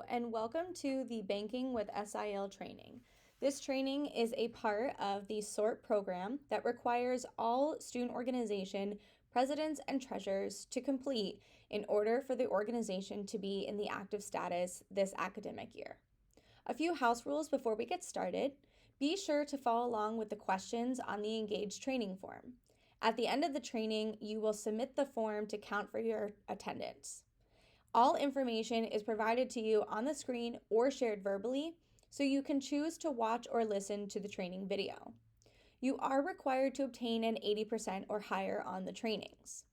Hello, and welcome to the Banking with SIL training. This training is a part of the SORT program that requires all student organization presidents and treasurers to complete in order for the organization to be in the active status this academic year. A few house rules before we get started. Be sure to follow along with the questions on the Engage training form. At the end of the training, you will submit the form to count for your attendance. All information is provided to you on the screen or shared verbally, so you can choose to watch or listen to the training video. You are required to obtain an 80% or higher on the trainings.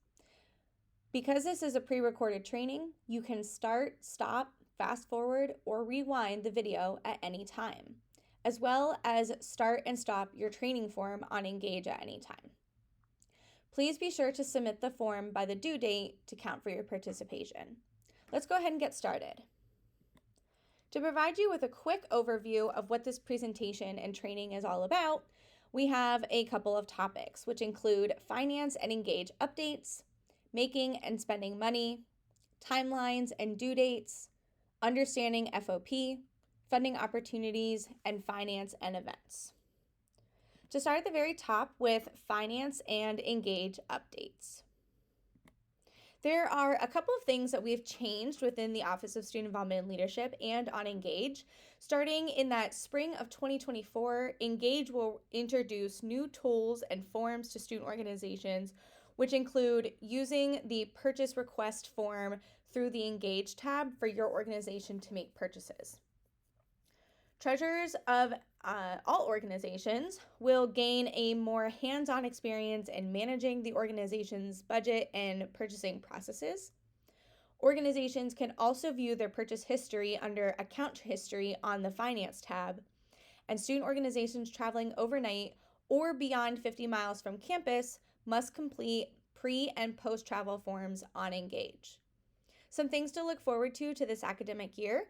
Because this is a pre-recorded training, you can start, stop, fast forward, or rewind the video at any time, as well as start and stop your training form on Engage at any time. Please be sure to submit the form by the due date to count for your participation. Let's go ahead and get started. To provide you with a quick overview of what this presentation and training is all about, we have a couple of topics, which include finance and Engage updates, making and spending money, timelines and due dates, understanding FOP, funding opportunities, and finance and events. To start at the very top with finance and Engage updates. There are a couple of things that we've changed within the Office of Student Involvement and Leadership and on Engage. Starting in that spring of 2024, Engage will introduce new tools and forms to student organizations, which include using the purchase request form through the Engage tab for your organization to make purchases. Treasurers of all organizations will gain a more hands-on experience in managing the organization's budget and purchasing processes. Organizations can also view their purchase history under Account History on the Finance tab, and student organizations traveling overnight or beyond 50 miles from campus must complete pre- and post-travel forms on Engage. Some things to look forward to this academic year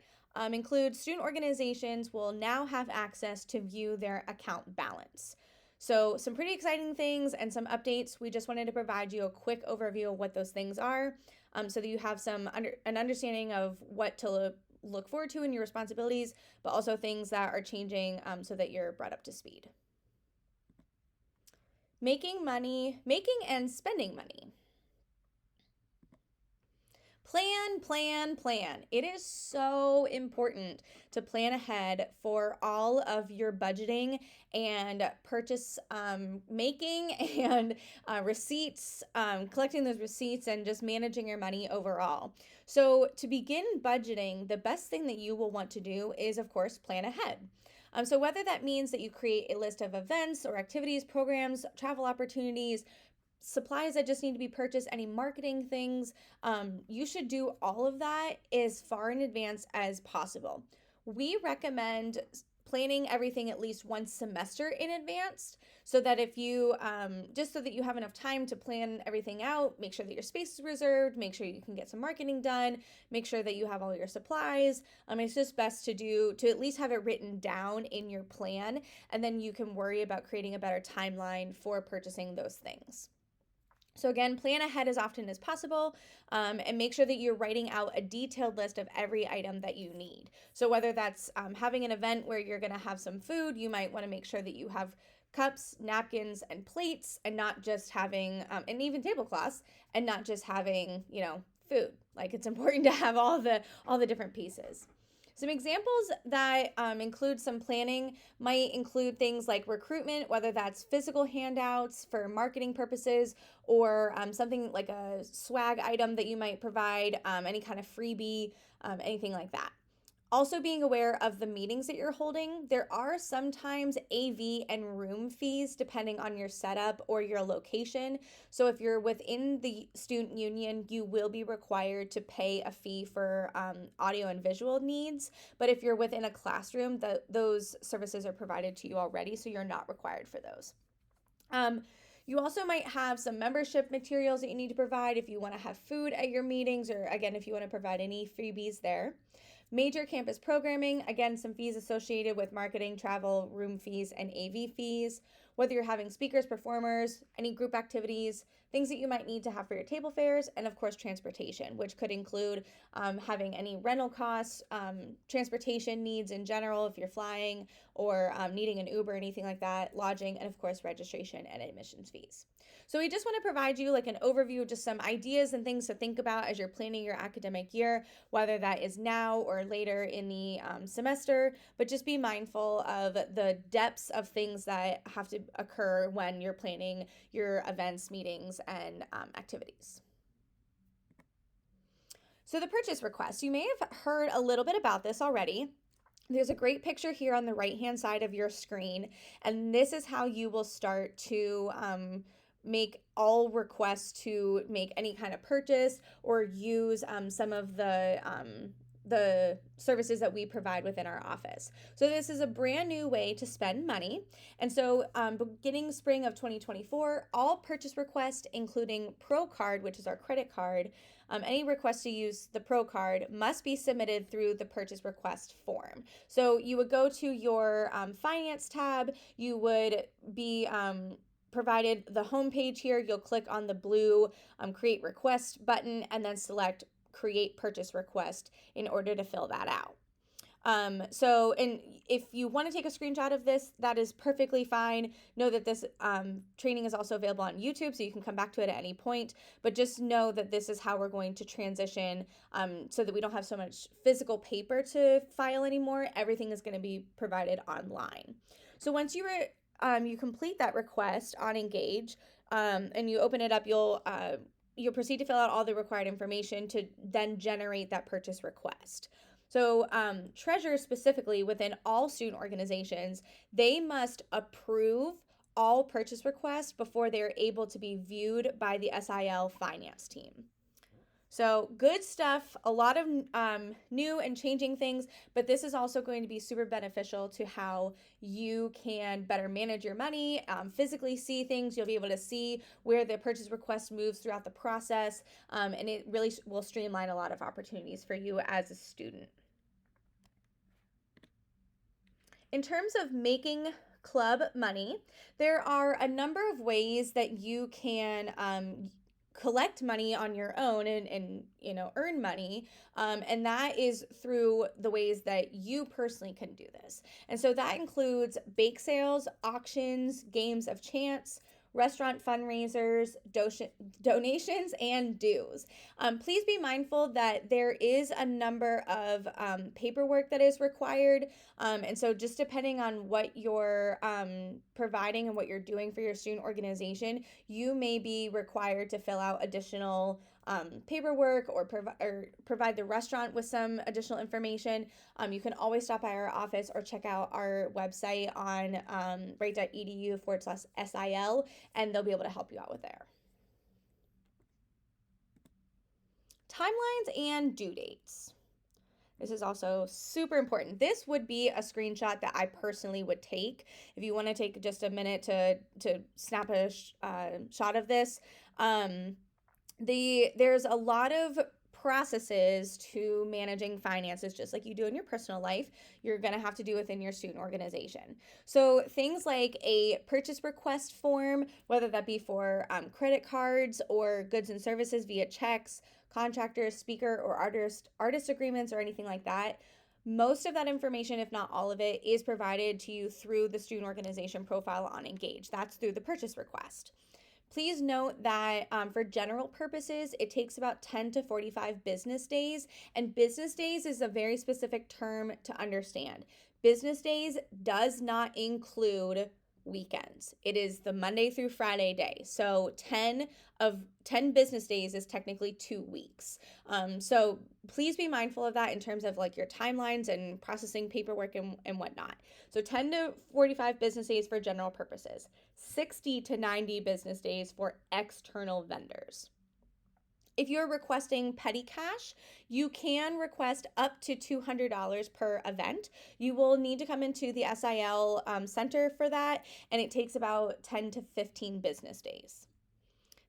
include student organizations will now have access to view their account balance. So some pretty exciting things and some updates. We just wanted to provide you a quick overview of what those things are so that you have an understanding of what to look forward to in your responsibilities, but also things that are changing so that you're brought up to speed. Making and spending money. Plan. It is so important to plan ahead for all of your budgeting and purchase making and receipts, collecting those receipts and just managing your money overall. So to begin budgeting, the best thing that you will want to do is, of course, plan ahead. So whether that means that you create a list of events or activities, programs, travel opportunities, supplies that just need to be purchased, any marketing things, you should do all of that as far in advance as possible. We recommend planning everything at least one semester in advance so that if you, just so that you have enough time to plan everything out, make sure that your space is reserved, make sure you can get some marketing done, make sure that you have all your supplies. It's just best to at least have it written down in your plan, and then you can worry about creating a better timeline for purchasing those things. So again, plan ahead as often as possible and make sure that you're writing out a detailed list of every item that you need. So whether that's having an event where you're going to have some food, you might want to make sure that you have cups, napkins, and plates, and not just having, and even tablecloths, and not just having, food. Like, it's important to have all the different pieces. Some examples that include some planning might include things like recruitment, whether that's physical handouts for marketing purposes or something like a swag item that you might provide, any kind of freebie, anything like that. Also being aware of the meetings that you're holding. There are sometimes AV and room fees depending on your setup or your location. So if you're within the student union, you will be required to pay a fee for audio and visual needs. But if you're within a classroom, those services are provided to you already, so you're not required for those. You also might have some membership materials that you need to provide if you want to have food at your meetings, or again, if you want to provide any freebies there. Major campus programming, again, some fees associated with marketing, travel, room fees, and AV fees. whether you're having speakers, performers, any group activities, things that you might need to have for your table fairs, and of course transportation, which could include having any rental costs, transportation needs in general if you're flying, or needing an Uber, anything like that, lodging, and of course registration and admissions fees. So we just want to provide you like an overview of just some ideas and things to think about as you're planning your academic year, whether that is now or later in the semester, but just be mindful of the depths of things that have to occur when you're planning your events, meetings, and activities. So the purchase request, you may have heard a little bit about this already. There's a great picture here on the right-hand side of your screen, and this is how you will start to make all requests to make any kind of purchase or use some of the services that we provide within our office. So this is a brand new way to spend money. And so beginning spring of 2024, all purchase requests, including Pro Card, which is our credit card, any request to use the Pro Card must be submitted through the purchase request form. So you would go to your finance tab, you would be provided the home page here. You'll click on the blue create request button and then select create purchase request in order to fill that out. And if you want to take a screenshot of this, that is perfectly fine. Know that this training is also available on YouTube, so you can come back to it at any point, but just know that this is how we're going to transition so that we don't have so much physical paper to file anymore. Everything is going to be provided online. So once you complete that request on Engage and you open it up, you'll proceed to fill out all the required information to then generate that purchase request. So treasurers specifically within all student organizations, they must approve all purchase requests before they're able to be viewed by the SIL finance team. So good stuff, a lot of new and changing things, but this is also going to be super beneficial to how you can better manage your money, physically see things. You'll be able to see where the purchase request moves throughout the process, and it really will streamline a lot of opportunities for you as a student. In terms of making club money, there are a number of ways that you can collect money on your own and earn money, and that is through the ways that you personally can do this. And so that includes bake sales, auctions, games of chance, restaurant fundraisers, donations, and dues. Please be mindful that there is a number of paperwork that is required, and so just depending on what you're providing and what you're doing for your student organization, you may be required to fill out additional paperwork or provide the restaurant with some additional information. You can always stop by our office or check out our website on wright.edu/SIL, and they'll be able to help you out with there. Timelines and due dates. This is also super important. This would be a screenshot that I personally would take. If you want to take just a minute to snap a shot of this, there's a lot of processes to managing finances, just like you do in your personal life, you're going to have to do within your student organization. So things like a purchase request form, whether that be for credit cards or goods and services via checks, contractors, speaker or artist agreements, or anything like that. Most of that information, if not all of it, is provided to you through the student organization profile on Engage. That's through the purchase request. Please note that for general purposes, it takes about 10 to 45 business days, and business days is a very specific term to understand. Business days does not include weekends. It is the Monday through Friday day. So 10 business days is technically 2 weeks. So please be mindful of that in terms of like your timelines and processing paperwork and whatnot. So 10 to 45 business days for general purposes, 60 to 90 business days for external vendors. If you're requesting petty cash, you can request up to $200 per event. You will need to come into the SIL center for that, and it takes about 10 to 15 business days.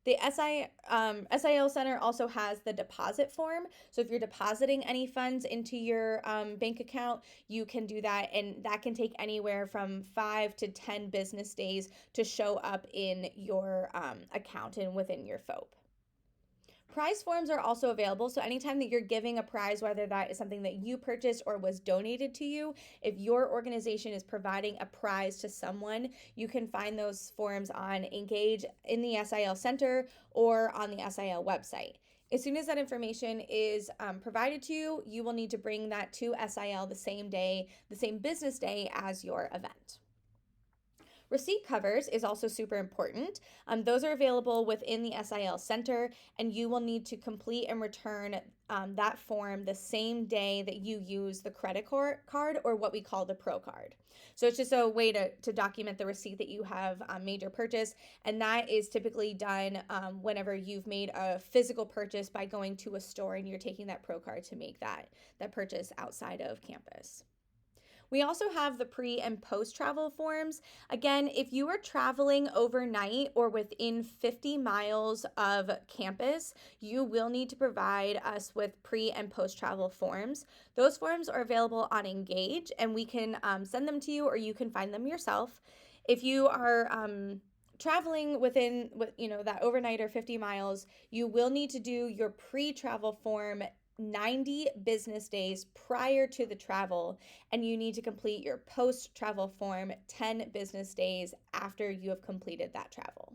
The SIL Center also has the deposit form. So if you're depositing any funds into your bank account, you can do that. And that can take anywhere from 5 to 10 business days to show up in your account and within your FOAP. Prize forms are also available. So anytime that you're giving a prize, whether that is something that you purchased or was donated to you, if your organization is providing a prize to someone, you can find those forms on Engage in the SIL Center or on the SIL website. As soon as that information is provided to you, you will need to bring that to SIL the same day, the same business day as your event. Receipt covers is also super important. Those are available within the SIL Center, and you will need to complete and return that form the same day that you use the credit card or what we call the Pro Card. So it's just a way to document the receipt that you have made your purchase, and that is typically done whenever you've made a physical purchase by going to a store and you're taking that Pro Card to make that purchase outside of campus. We also have the pre and post travel forms. Again, if you are traveling overnight or within 50 miles of campus, you will need to provide us with pre and post travel forms. Those forms are available on Engage, and we can send them to you, or you can find them yourself. If you are traveling within that overnight or 50 miles, you will need to do your pre-travel form 90 business days prior to the travel, and you need to complete your post-travel form 10 business days after you have completed that travel.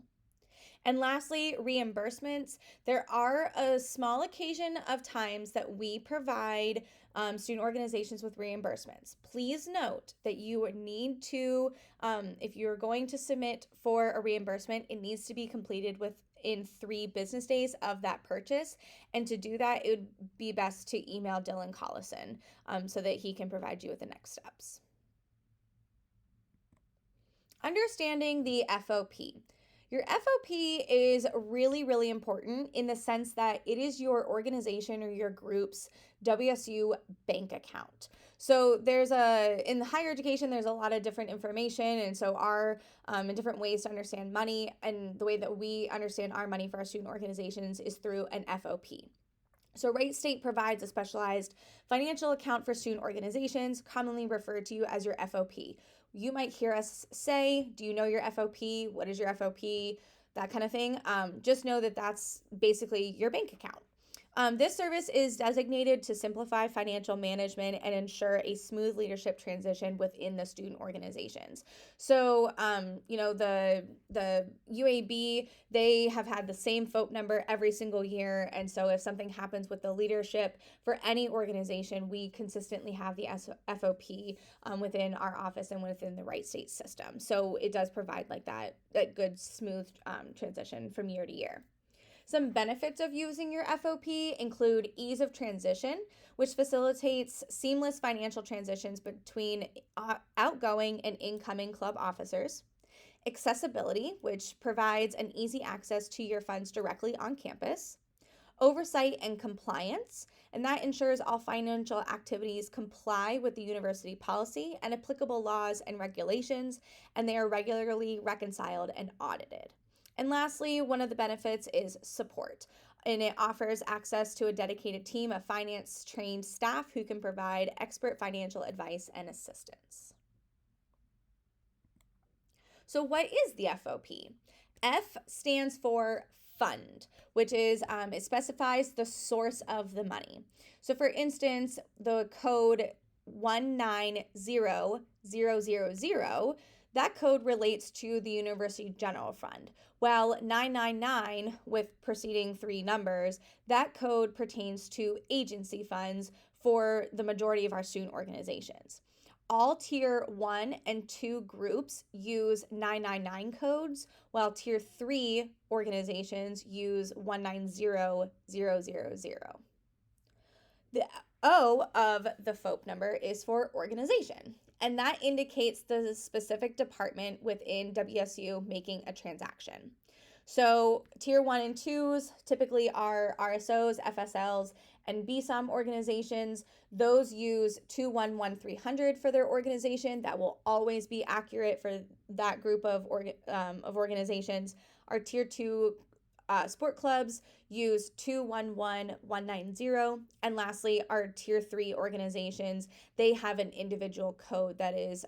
And lastly, reimbursements. There are a small occasion of times that we provide student organizations with reimbursements. Please note that you need to, if you're going to submit for a reimbursement, it needs to be completed within 3 business days of that purchase. And to do that, it would be best to email Dylan Collison so that he can provide you with the next steps. Understanding the FOP. Your FOP is really, really important in the sense that it is your organization or your group's WSU bank account. So in the higher education, there's a lot of different information. And so and different ways to understand money. And the way that we understand our money for our student organizations is through an FOP. So Wright State provides a specialized financial account for student organizations, commonly referred to as your FOP. You might hear us say, do you know your FOP? What is your FOP? That kind of thing. Just know that that's basically your bank account. This service is designated to simplify financial management and ensure a smooth leadership transition within the student organizations. So, the UAB, they have had the same FOAP number every single year. And so if something happens with the leadership for any organization, we consistently have the FOP within our office and within the Wright State system. So it does provide that good, smooth transition from year to year. Some benefits of using your FOP include ease of transition, which facilitates seamless financial transitions between outgoing and incoming club officers. Accessibility, which provides an easy access to your funds directly on campus. Oversight and compliance, and that ensures all financial activities comply with the university policy and applicable laws and regulations, and they are regularly reconciled and audited. And lastly, one of the benefits is support, and it offers access to a dedicated team of finance-trained staff who can provide expert financial advice and assistance. So what is the FOP? F stands for fund, which is, it specifies the source of the money. So for instance, the code 190000, that code relates to the University General Fund, while 999 with preceding 3 numbers, that code pertains to agency funds for the majority of our student organizations. All Tier 1 and 2 groups use 999 codes, while Tier 3 organizations use 190000. The O of the FOAP number is for organization, and that indicates the specific department within WSU making a transaction. So Tier 1 and 2s typically are RSOs, FSLs, and BSOM organizations. Those use 211300 for their organization. That will always be accurate for that group of organizations. Our Tier 2 sport clubs use 211190. And lastly, our tier 3 organizations, they have an individual code that is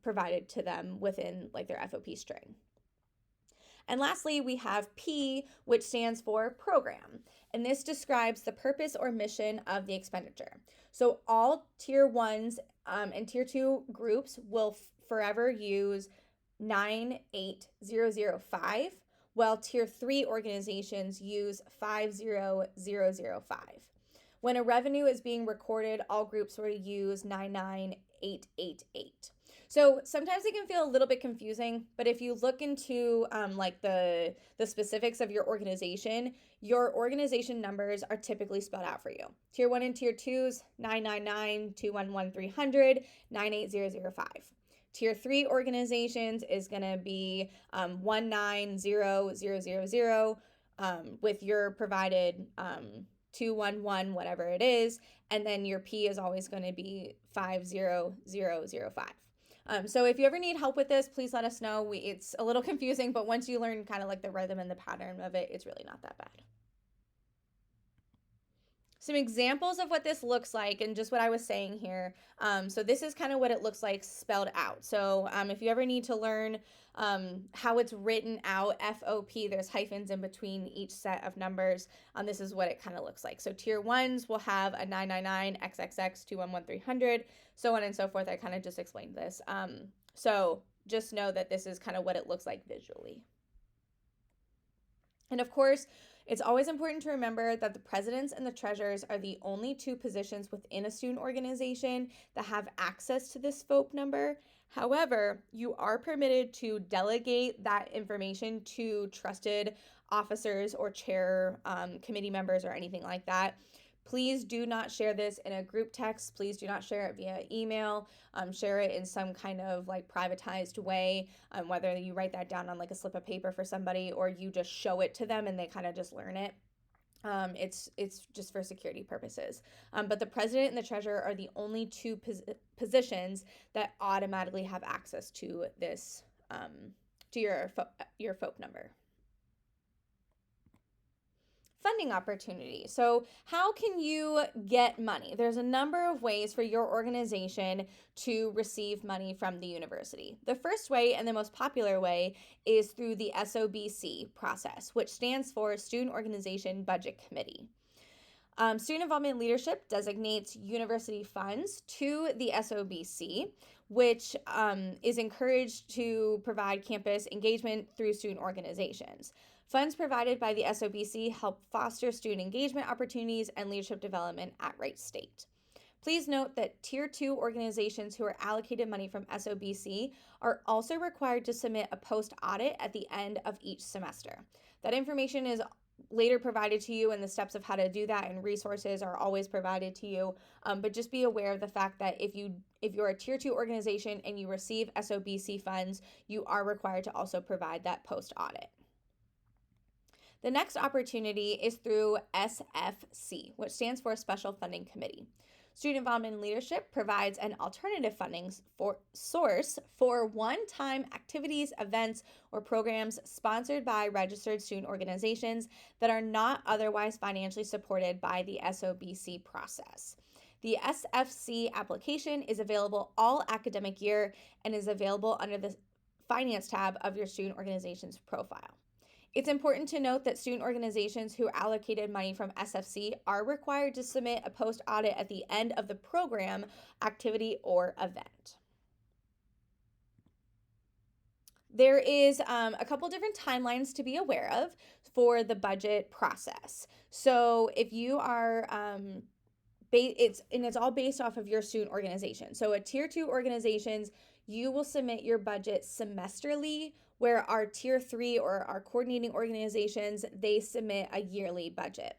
provided to them within like their FOP string. And lastly, we have P, which stands for program. And this describes the purpose or mission of the expenditure. So all tier 1s and tier 2 groups will forever use 98005, while tier 3 organizations use 50005. When a revenue is being recorded, all groups will use 99888. So sometimes it can feel a little bit confusing, but if you look into like the specifics of your organization numbers are typically spelled out for you. Tier 1 and Tier 2s, 999-211-300, 98005. Tier 3 organizations is going to be 190000 with your provided 211, whatever it is, and then your P is always going to be 50005. So if you ever need help with this, please let us know. It's a little confusing, but once you learn kind of like the rhythm and the pattern of it, it's really not that bad. Some examples of what this looks like and just what I was saying here. So this is kind of what it looks like spelled out. So if you ever need to learn how it's written out, FOP, there's hyphens in between each set of numbers. This is what it kind of looks like. So tier 1s will have a 999, XXX, 211300, so on and so forth. I kind of just explained this. So just know that this is kind of what it looks like visually. And of course, it's always important to remember that the presidents and the treasurers are the only two positions within a student organization that have access to this FOP number. However, you are permitted to delegate that information to trusted officers or chair committee members or anything like that. Please do not share this in a group text. Please do not share it via email. Share it in some kind of like privatized way, whether you write that down on like a slip of paper for somebody or you just show it to them and they kind of just learn it. It's just for security purposes. But the president and the treasurer are the only two positions that automatically have access to this, to your FOP number. Funding opportunity. So how can you get money? There's a number of ways for your organization to receive money from the university. The first way and the most popular way is through the SOBC process, which stands for Student Organization Budget Committee. Student Involvement Leadership designates university funds to the SOBC, which is encouraged to provide campus engagement through student organizations. Funds provided by the SOBC help foster student engagement opportunities and leadership development at Wright State. Please note that Tier 2 organizations who are allocated money from SOBC are also required to submit a post-audit at the end of each semester. That information is later provided to you, and the steps of how to do that and resources are always provided to you. But just be aware of the fact that if you're a Tier 2 organization and you receive SOBC funds, you are required to also provide that post-audit. The next opportunity is through SFC, which stands for Special Funding Committee. Student Involvement and Leadership provides an alternative funding source for one-time activities, events, or programs sponsored by registered student organizations that are not otherwise financially supported by the SOBC process. The SFC application is available all academic year and is available under the Finance tab of your student organization's profile. It's important to note that student organizations who allocated money from SFC are required to submit a post-audit at the end of the program, activity, or event. There is a couple different timelines to be aware of for the budget process. So if you are, it's all based off of your student organization. So at Tier 2 organizations, you will submit your budget semesterly, where our Tier 3 or our coordinating organizations, they submit a yearly budget.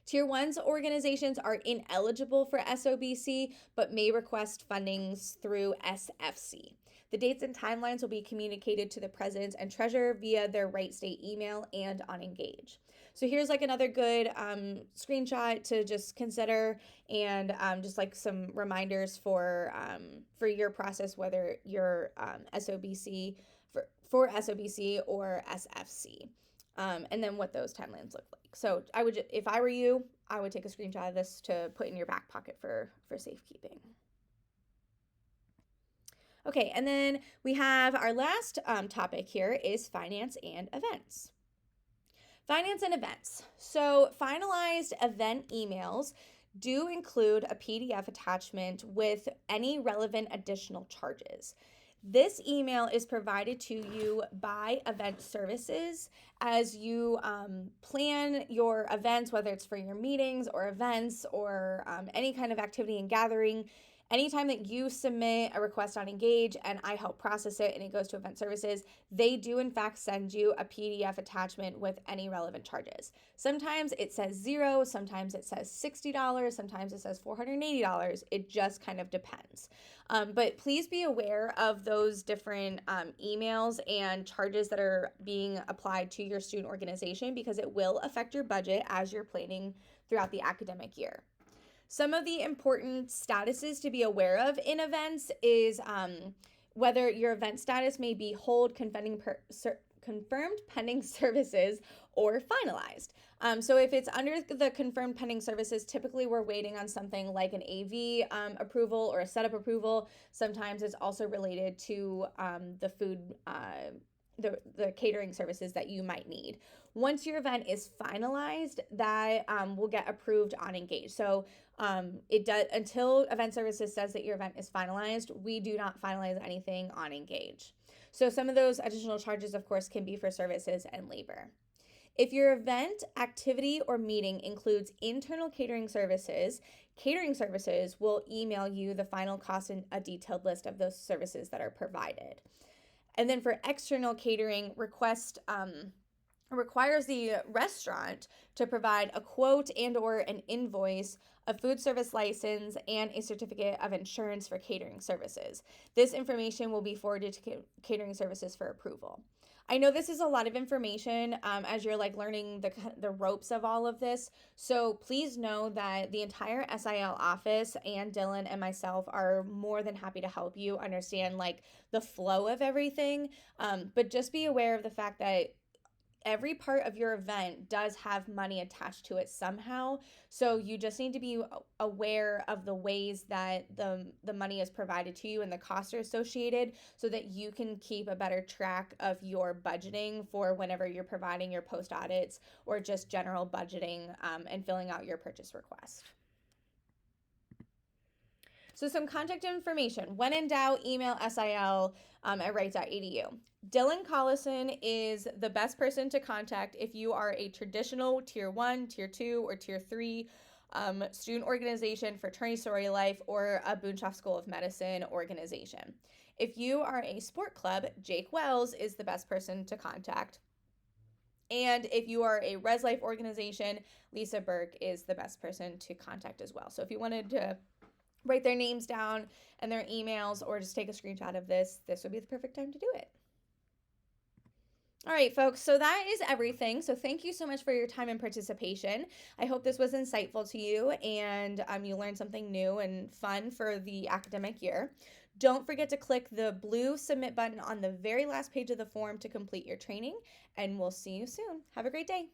Tier 1's organizations are ineligible for SOBC, but may request fundings through SFC. The dates and timelines will be communicated to the presidents and treasurer via their Wright State email and on Engage. So here's like another good screenshot to just consider, and just like some reminders for your process, whether you're SOBC for SOBC or SFC. and then what those timelines look like. So if I were you, I would take a screenshot of this to put in your back pocket for safekeeping. Okay, and then we have our last topic here is finance and events. Finance and events. So finalized event emails do include a PDF attachment with any relevant additional charges. This email is provided to you by event services as you plan your events, whether it's for your meetings or events or any kind of activity and gathering. Anytime that you submit a request on Engage and I help process it and it goes to event services, they do in fact send you a PDF attachment with any relevant charges. Sometimes it says $0, sometimes it says $60, sometimes it says $480. It just kind of depends. But please be aware of those different emails and charges that are being applied to your student organization because it will affect your budget as you're planning throughout the academic year. Some of the important statuses to be aware of in events is whether your event status may be hold, confirmed pending services, or finalized. So if it's under the confirmed pending services, typically we're waiting on something like an AV approval or a setup approval. Sometimes it's also related to the food the catering services that you might need. Once your event is finalized, that will get approved on Engage. So it does until event services says that your event is finalized, we do not finalize anything on Engage. So some of those additional charges, of course, can be for services and labor. If your event, activity, or meeting includes internal catering services will email you the final cost and a detailed list of those services that are provided. And then for external catering, requires the restaurant to provide a quote and or an invoice, a food service license, and a certificate of insurance for catering services. This information will be forwarded to catering services for approval. I know this is a lot of information as you're learning the ropes of all of this. So please know that the entire SIL office and Dylan and myself are more than happy to help you understand the flow of everything. But just be aware of the fact that every part of your event does have money attached to it somehow. So you just need to be aware of the ways that the money is provided to you and the costs are associated so that you can keep a better track of your budgeting for whenever you're providing your post audits or just general budgeting and filling out your purchase request. So some contact information. When in doubt, email SIL at wright.edu. Dylan Collison is the best person to contact if you are a traditional Tier 1, Tier 2, or Tier 3 student organization, fraternity, sorority life, or a Boonshoff School of Medicine organization. If you are a sport club, Jake Wells is the best person to contact. And if you are a Res Life organization, Lisa Burke is the best person to contact as well. So if you wanted to write their names down and their emails or just take a screenshot of this would be the perfect time to do it. All right, folks, so that is everything. So thank you so much for your time and participation. I hope this was insightful to you and you learned something new and fun for the academic year. Don't forget to click the blue submit button on the very last page of the form to complete your training, and we'll see you soon. Have a great day.